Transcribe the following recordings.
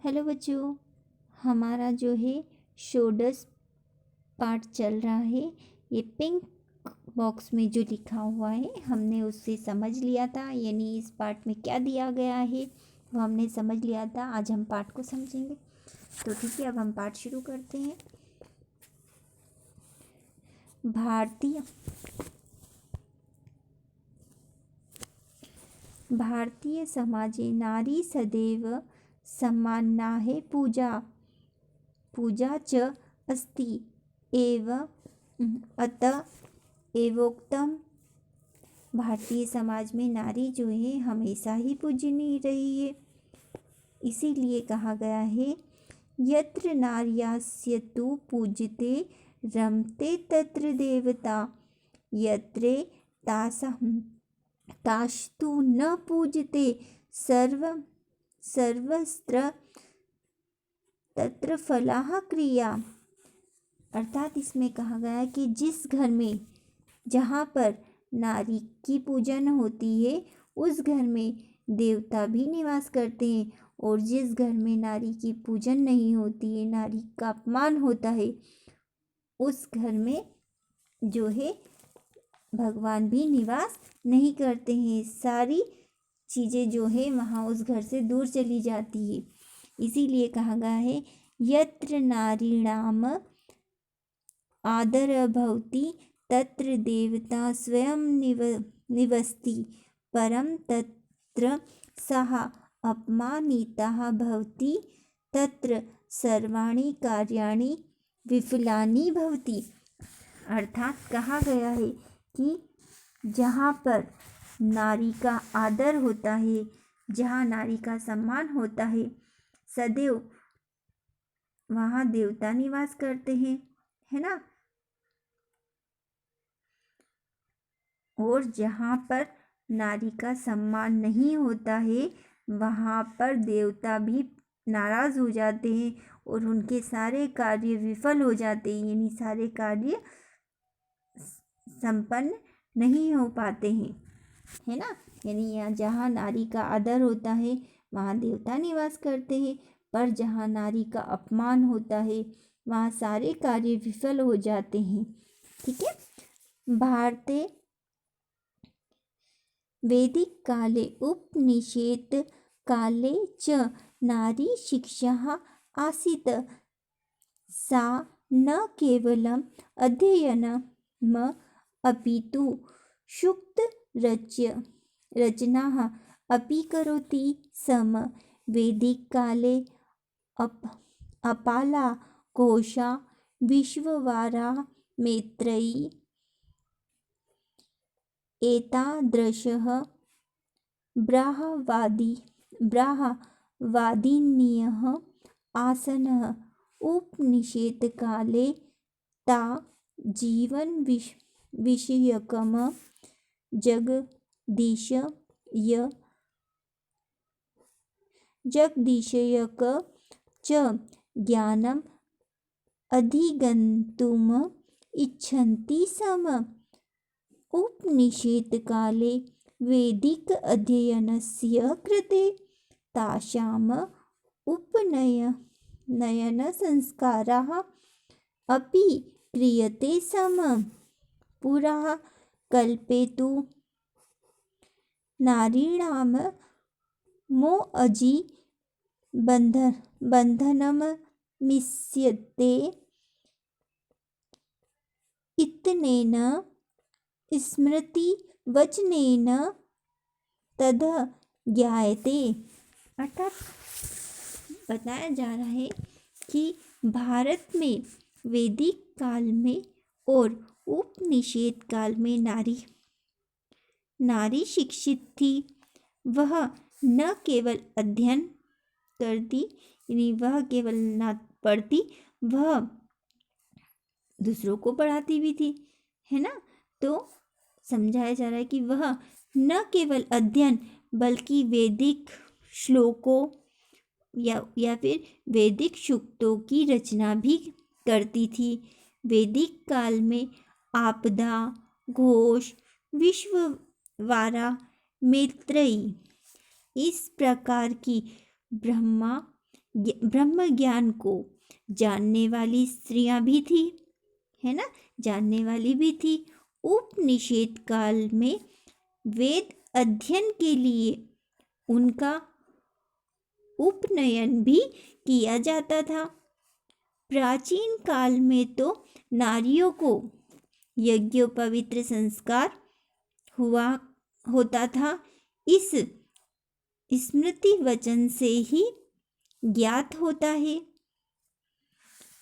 Hello बच्चों, हमारा जो है षोडश पाठ चल रहा है। ये पिंक बॉक्स में जो लिखा हुआ है हमने उससे समझ लिया था, यानी इस पाठ में क्या दिया गया है वो हमने समझ लिया था। आज हम पाठ को समझेंगे। तो ठीक है, अब हम पाठ शुरू करते हैं। भारतीय समाजे नारी सदैव सम्मानाः पूजा च अस्ति एव अत एवोक्तम। भारतीय समाज में नारी जो है हमेशा ही पूजनीय रही है, इसीलिए कहा गया है यत्र नार्यास्य तु पूजते रमते तत्र देवता, यत्रे तास्तु न पूजते सर्वस्त्र तत्र फलाः क्रिया। अर्थात इसमें कहा गया है कि जिस घर में जहाँ पर नारी की पूजन होती है उस घर में देवता भी निवास करते हैं, और जिस घर में नारी की पूजन नहीं होती है, नारी का अपमान होता है, उस घर में जो है भगवान भी निवास नहीं करते हैं। सारी चीज़ें जो है वहाँ उस घर से दूर चली जाती है। इसीलिए कहा गया है यत्र नारीणाम आदर भवति तत्र देवता स्वयं निवसति, परम तत्र सः अपमानितः भवति तत्र सर्वाणि कार्याणि विफलानि भवति। अर्थात कहा गया है कि जहाँ पर नारी का आदर होता है, जहाँ नारी का सम्मान होता है, सदैव वहाँ देवता निवास करते हैं, है ना। और जहाँ पर नारी का सम्मान नहीं होता है वहाँ पर देवता भी नाराज हो जाते हैं और उनके सारे कार्य विफल हो जाते हैं, यानी सारे कार्य संपन्न नहीं हो पाते हैं, है ना। यानी यहाँ जहाँ नारी का आदर होता है वहाँ देवता निवास करते हैं, पर जहाँ नारी का अपमान होता है वहाँ सारे कार्य विफल हो जाते हैं। ठीक है। भारते वैदिक काले उपनिषेध काले च नारी शिक्षा आसीत्। सा न केवलम् अध्ययनम् अपितु सूक्त रचनाः अपि करोति स्म। वैदिक काले अपाला, कोशा, विश्ववारा, मैत्रेयी एतादृशः ब्राह्मवादिन्यः आसन्। उपनिषेधकाले ता जीवनविषयकं जगदीशयक च ज्ञानम् अधिगन्तुम् इच्छन्ति स्म। उपनिषेधकाले वैदिक अध्ययनस्य कृते तासाम् उपनयनसंस्काराः अपि क्रियते स्म। पुरा कल्पे तु नारीणां मोअजि बन्धनं मिस्यते इत्यनेन स्मृतिवचनेन तद् ज्ञायते। अर्थात बताया जा रहा है कि भारत में वैदिक काल में और उपनिषेध काल में नारी शिक्षित थी। वह न केवल अध्ययन करती, यानी वह केवल न पढ़ती, वह दूसरों को पढ़ाती भी थी, है ना। तो समझाया जा रहा है कि वह न केवल अध्ययन बल्कि वैदिक श्लोकों या फिर वैदिक सूक्तों की रचना भी करती थी। वैदिक काल में आपदा, घोष, विश्ववारा, मैत्रेयी इस प्रकार की ब्रह्मा ब्रह्म ज्ञान को जानने वाली स्त्रियां भी थी, है ना, जानने वाली भी थी। उपनिषद काल में वेद अध्ययन के लिए उनका उपनयन भी किया जाता था। प्राचीन काल में तो नारियों को यज्ञोपवीत संस्कार होता था। इस स्मृति वचन से ही ज्ञात होता है,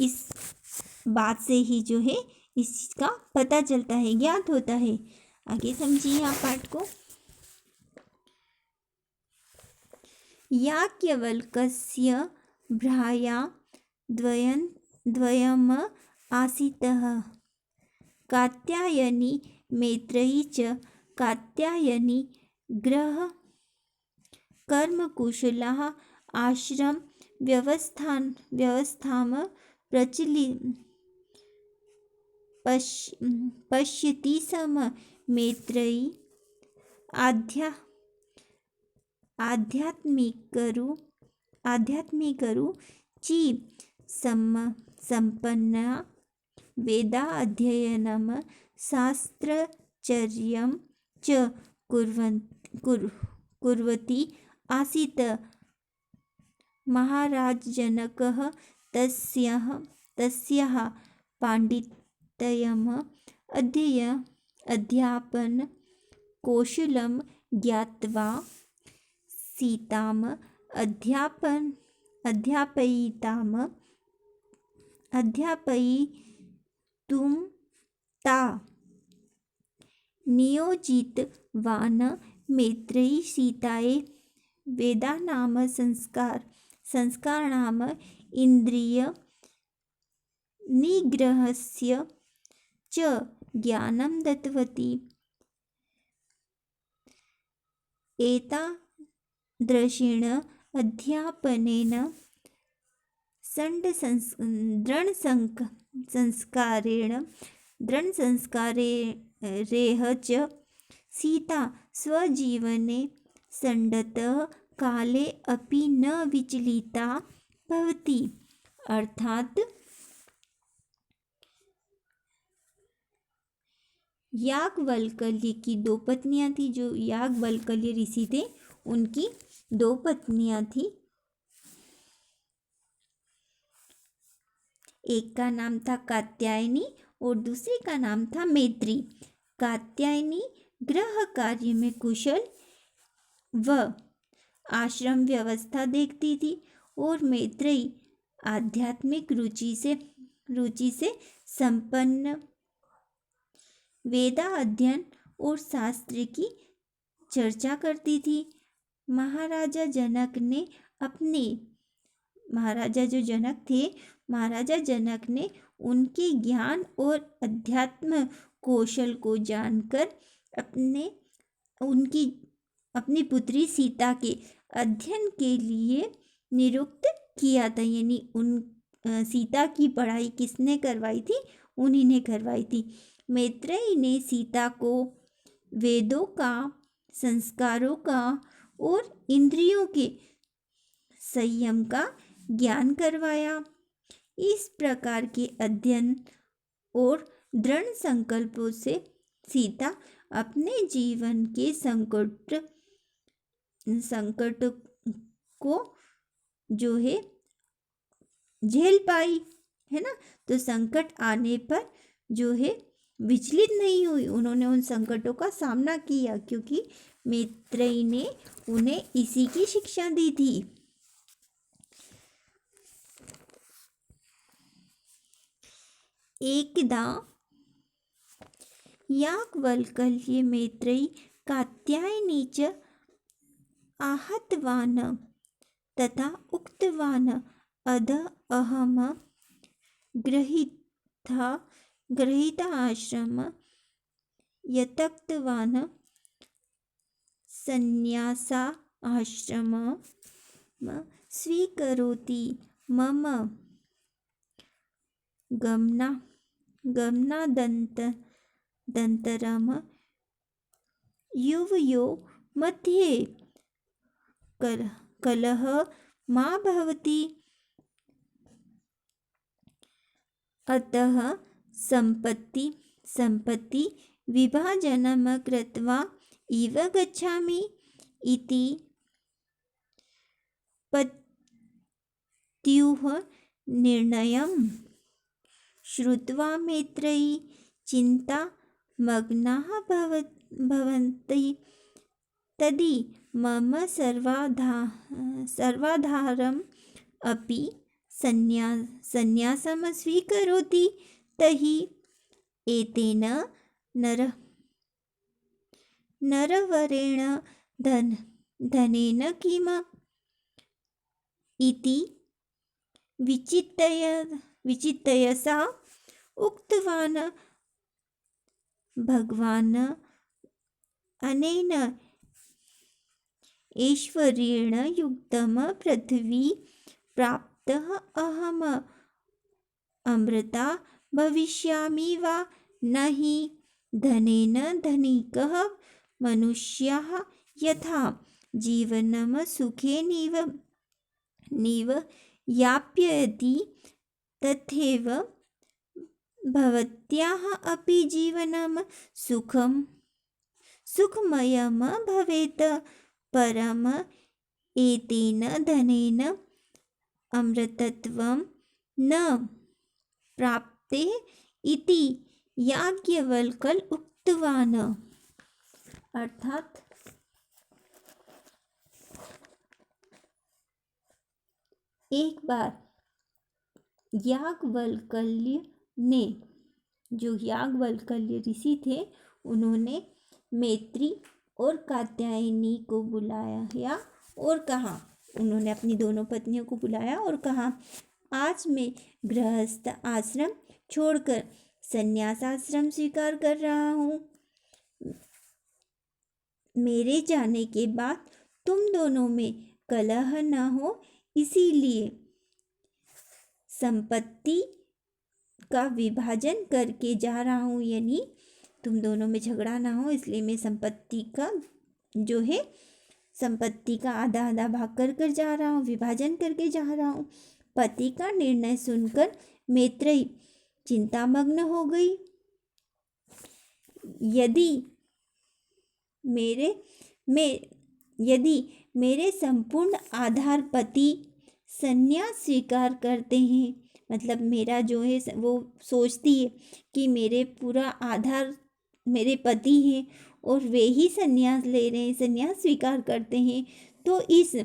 इस बात से ही जो है इसका पता चलता है, ज्ञात होता है। आगे समझिए आप पाठ को। याज्ञवल्क्यस्य भ्राता द्वयम् आसीतः, कात्यायनी मैत्रेयी च। कात्यायनी गृह कर्मकुशलाः आश्रम व्यवस्थां पश्यति स्म। मैत्रेयी आध्यात्मिकरुचि संपन्ना, वेदाध्ययनं शास्त्रचर्यं च कुर्वती आसीत्। महाराज जनकः तस्याः पाण्डित्यम् अध्यापन कौशलं ज्ञात्वा सीताम् अध्यापयितुं ता नियोजितवान्। मैत्रेयी सीतायै वेदानां संस्काराणाम् इन्द्रिय निग्रहस्य च ज्ञानं दत्तवती। एतादृशेन अध्यापनेन दृढसंस्कारेण च सीता स्वजीवने षण्डतः काले अपि न विचलिता भवति। अर्थात याज्ञवल्क्य की दो पत्नियां थी। जो याज्ञवल्क्य ऋषि थे उनकी दो पत्नियां थी। एक का नाम था कात्यायनी और दूसरी का नाम था मैत्री। कात्यायनी गृह कार्य में कुशल व आश्रम व्यवस्था देखती थी और मैत्रेयी आध्यात्मिक रुचि से संपन्न, वेदा अध्ययन और शास्त्र की चर्चा करती थी। महाराजा जनक ने उनके ज्ञान और अध्यात्म कौशल को जानकर अपनी पुत्री सीता के अध्ययन के लिए नियुक्त किया था। यानी सीता की पढ़ाई किसने करवाई थी? उन्हीं ने करवाई थी। मैत्रेयी ने सीता को वेदों का, संस्कारों का और इंद्रियों के संयम का ज्ञान करवाया। इस प्रकार के अध्ययन और दृढ़ संकल्पों से सीता अपने जीवन के संकट को जो है झेल पाई, है ना। तो संकट आने पर जो है विचलित नहीं हुई, उन्होंने उन संकटों का सामना किया, क्योंकि मैत्रेयी ने उन्हें इसी की शिक्षा दी थी। एकदा याज्ञवल्क्य मैत्रेयी कात्यायनी च आहतवान् तथा उक्तवान्, अद्य अहं गृहीता आश्रमं यत्तवान् संन्यासा आश्रमं स्वीकरोति। मम गमनादनन्तरं युवयोः मध्ये कलहः मा भवति। अतः सम्पत्ति विभाजनं कृत्वा इव गच्छामि इति पत्युः निर्णयं श्रुत्वा मैत्रेयी चिन्तामग्नाः भवन्ति। तदि मम सर्वाधारम् अपि संन्यासं स्वीकरोति तर्हि एतेन नरवरेण धनेन किम् इति विचिन्तय सा उक्तवान्। भगवान् अनेन ऐश्वर्येण युक्तं पृथ्वी प्राप्तः अहम् अमृता भविष्यामि वा न हि धनेन धनिकः मनुष्यः यथा जीवनं सुखेनैव यापयति तथैव भवत्याः अपि जीवनं सुखमयं भवेत्। परम् एतेन धनेन अमृतत्वं न प्राप्ते इति याज्ञवल्क्य उक्तवान्। अर्थात एक बार याज्ञवल्क्य ऋषि थे, उन्होंने मैत्री और कात्यायनी को बुलाया और कहा, उन्होंने अपनी दोनों पत्नियों को बुलाया और कहा, आज मैं गृहस्थ आश्रम छोड़कर संन्यास आश्रम स्वीकार कर रहा हूँ। मेरे जाने के बाद तुम दोनों में कलह न हो, इसीलिए संपत्ति का विभाजन करके जा रहा हूँ, यानी तुम दोनों में झगड़ा ना हो, इसलिए मैं संपत्ति का आधा आधा भाग कर जा रहा हूँ, विभाजन करके जा रहा हूँ। पति का निर्णय सुनकर मैत्रेयी चिंतामग्न हो गई। यदि मेरे संपूर्ण आधार पति संन्यास स्वीकार करते हैं, मतलब मेरा जो है वो सोचती है कि मेरे पूरा आधार मेरे पति हैं और वे ही संन्यास ले रहे हैं, संन्यास स्वीकार करते हैं, तो इस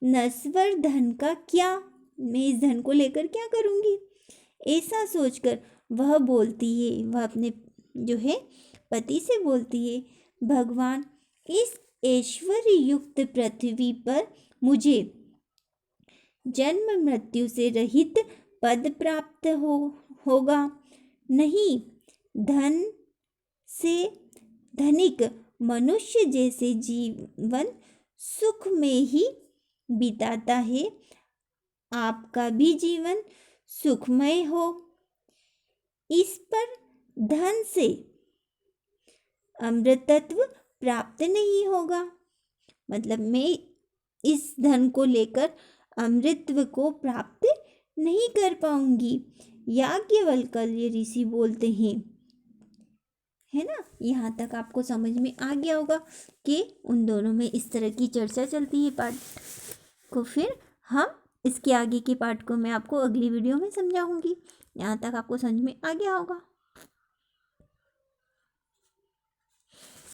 नश्वर धन का क्या, मैं इस धन को लेकर क्या करूँगी। ऐसा सोचकर वह अपने जो है पति से बोलती है, भगवान, इस ऐश्वर्य युक्त पृथ्वी पर मुझे जन्म मृत्यु से रहित पद प्राप्त होगा, नहीं धन से धनिक मनुष्य जैसे जीवन सुख में ही बिताता है, आपका भी जीवन सुखमय हो। इस पर धन से अमृतत्व प्राप्त नहीं होगा, मतलब मैं इस धन को लेकर अमृतत्व को प्राप्त नहीं कर पाऊंगी। याज्ञवल्क्य ऋषि बोलते हैं, है ना। यहाँ तक आपको समझ में आ गया होगा कि उन दोनों में इस तरह की चर्चा चलती है पाठ को। फिर हम इसके आगे के पार्ट को मैं आपको अगली वीडियो में समझाऊंगी। यहाँ तक आपको समझ में आ गया होगा।